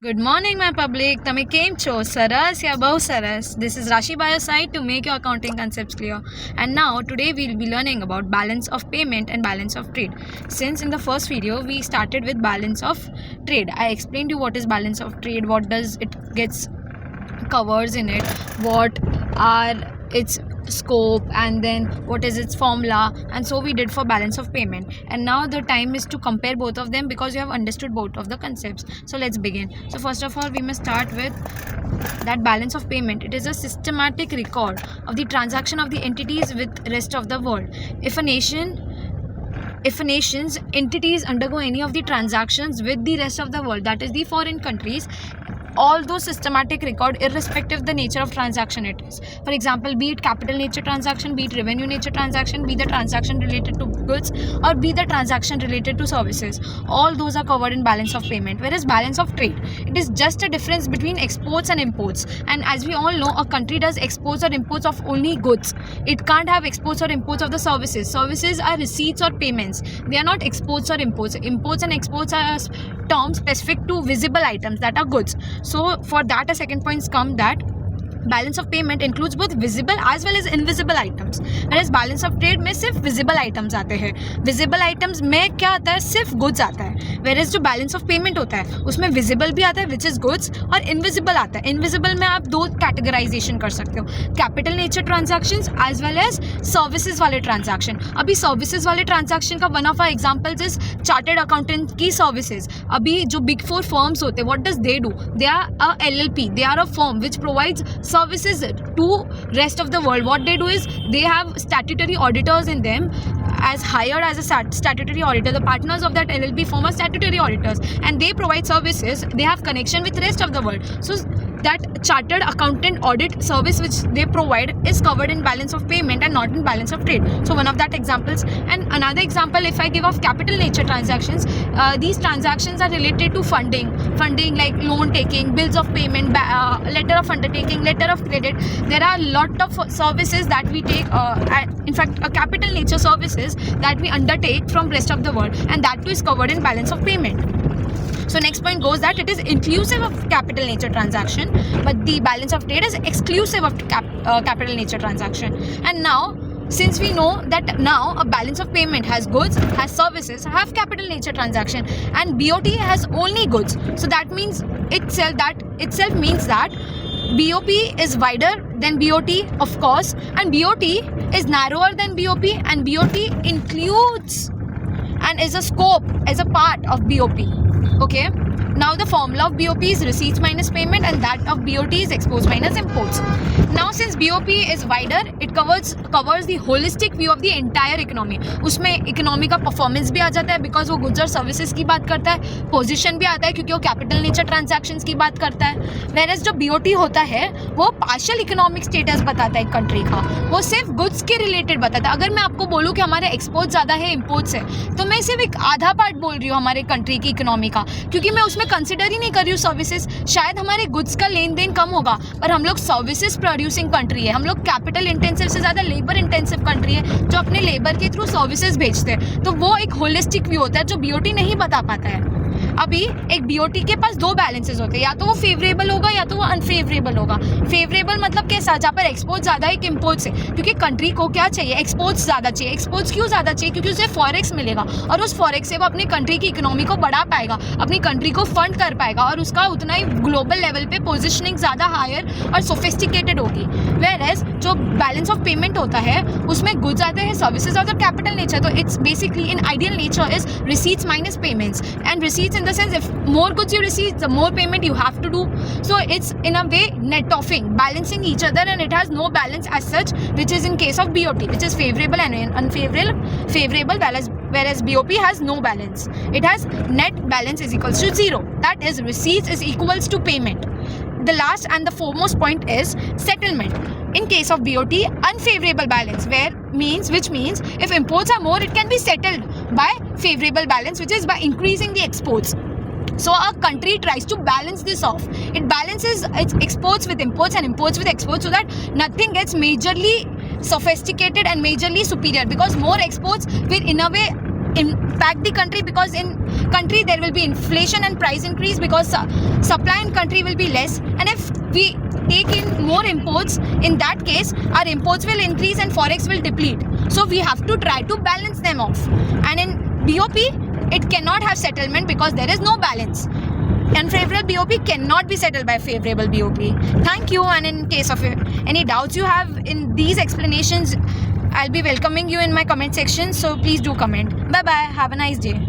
Good morning, my public. તમે કેમ છો? સરસ યા બહુ સરસ. This is Rashi by your side to make your accounting concepts clear. And now, today we'll be learning about balance of payment and balance of trade. Since in the first video, we started with balance of trade. I explained you what is balance of trade, what does it gets covers in it, what are its scope, and then what is its formula, and so we did for balance of payment. And now the time is to compare both of them because you have understood both of the concepts. So let's begin. So first of all, we must start with that balance of payment. It is a systematic record of the transaction of the entities with rest of the world. If a nation's entities undergo any of the transactions with the rest of the world, that is the foreign countries, all those systematic record irrespective the nature of transaction it is. For example, be it capital nature transaction, be it revenue nature transaction, be the transaction related to goods, or be the transaction related to services, all those are covered in balance of payment. Whereas balance of trade, it is just a difference between exports and imports. And as we all know, a country does exports or imports of only goods. It can't have exports or imports of the services. Services are receipts or payments. They are not exports or imports. Imports and exports are terms specific to visible items, that are goods. So for that, a second point come that balance of payment includes both visible as well as invisible items. Whereas balance of trade में सिर्फ visible items आते हैं. Visible items में क्या आता है? सिर्फ goods आता है. Whereas जो balance of payment होता है उसमें visible भी आता है which is goods, और invisible आता है. Invisible में आप दो categorization कर सकते हो, capital nature transactions as well as services वाले transaction. अभी services वाले transaction का one of our examples is chartered accountant की services. अभी जो big four firms होते हैं, what does they do? They are a LLP. They are a firm which provides services to rest of the world. What they do is they have statutory auditors in them as hired as a statutory auditor. The partners of that LLP firm are statutory auditors and they provide services. They have connection with rest of the world. So that chartered accountant audit service which they provide is covered in balance of payment and not in balance of trade. So one of that examples. And another example, if I give of capital nature transactions, these transactions are related to funding like loan taking, bills of payment, letter of undertaking, letter of credit. There are a lot of services that we take, in fact capital nature services that we undertake from rest of the world, and that too is covered in balance of payment. So next point goes that it is inclusive of capital nature transaction, but the balance of trade is exclusive of capital nature transaction. And now, since we know that now a balance of payment has goods, has services, have capital nature transaction, and BOT has only goods. So that means itself means that BOP is wider than BOT, of course, and BOT is narrower than BOP, and BOT includes and is a scope, as a part of BOP. Okay, now the formula of BOP is receipts minus payment, and that of BOT is exports minus imports. Now since BOP is wider, it covers the holistic view of the entire economy. उसमें economy का performance भी आ जाता है because वो goods और services की बात करता है, पोजीशन भी आता है क्योंकि वो कैपिटल नेचर ट्रांजैक्शंस की बात करता है. वेरएज जो BOT होता है वो पार्शियल इकोनॉमिक स्टेटस बताता है एक कंट्री का, वो सिर्फ गुड्स के रिलेटेड बताता है. अगर मैं आपको बोलूँ कि हमारे एक्सपोर्ट ज़्यादा है इम्पोर्ट से, तो मैं सिर्फ एक आधा पार्ट बोल रही हूँ हमारे कंट्री की इकोनॉमी का, क्योंकि मैं उसमें कंसिडर ही नहीं कर रही हूँ सर्विसेज. शायद हमारे गुड्स का लेन देन कम होगा पर हम लोग सर्विसेज प्रोड्यूसिंग कंट्री है, हम लोग कैपिटल इंटेंसिव से ज़्यादा लेबर इंटेंसिव कंट्री है जो अपने लेबर के थ्रू सर्विसेज भेजते हैं. तो वो एक होलिस्टिक व्यू होता है जो BOT नहीं बता पाता है. अभी एक BOT के पास दो बैलेंसेस होते हैं, या तो वो फेवरेबल होगा या तो वो अनफेवरेबल होगा. फेवरेबल मतलब कैसा, जहाँ पर एक्सपोर्ट ज़्यादा है कि इम्पोर्ट से, क्योंकि कंट्री को क्या चाहिए, एक्सपोर्ट्स ज़्यादा चाहिए. एक्सपोर्ट्स क्यों ज़्यादा चाहिए? क्योंकि उसे फॉरेक्स मिलेगा और उस फॉरेक्स से वो अपनी कंट्री की इकोनॉमी को बढ़ा पाएगा, अपनी कंट्री को फंड कर पाएगा और उसका उतना ही ग्लोबल लेवल पे पोजिशनिंग ज़्यादा हायर और सोफिस्टिकेटेड होगी. वेयरएज जो बैलेंस ऑफ पेमेंट होता है उसमें गुड्स आते हैं, सर्विसेज और कैपिटल नेचर. तो it's basically in ideal nature is receipts minus payments, and receipts in the sense if more goods you receive, the more payment you have to do. So it's in a way net offing, balancing each other, and it has no balance as such, which is in case of BOT, which is favorable and unfavorable, whereas BOP has no balance. It has net balance is equals to 0. That is receipts is equals to payment. The last and the foremost point is settlement. In case of BOT, unfavorable balance, which means if imports are more, it can be settled by favorable balance, which is by increasing the exports. So a country tries to balance this off. It balances its exports with imports and imports with exports so that nothing gets majorly sophisticated and majorly superior, because more exports will in a way impact the country, because in country there will be inflation and price increase because supply in country will be less, and if we take in more imports, in that case our imports will increase and forex will deplete. So we have to try to balance them off, and in BOP it cannot have settlement because there is no balance. Unfavorable BOP cannot be settled by favorable BOP. Thank you, and in case of any doubts you have in these explanations, I'll be welcoming you in my comment section, so please do comment. Bye bye, have a nice day.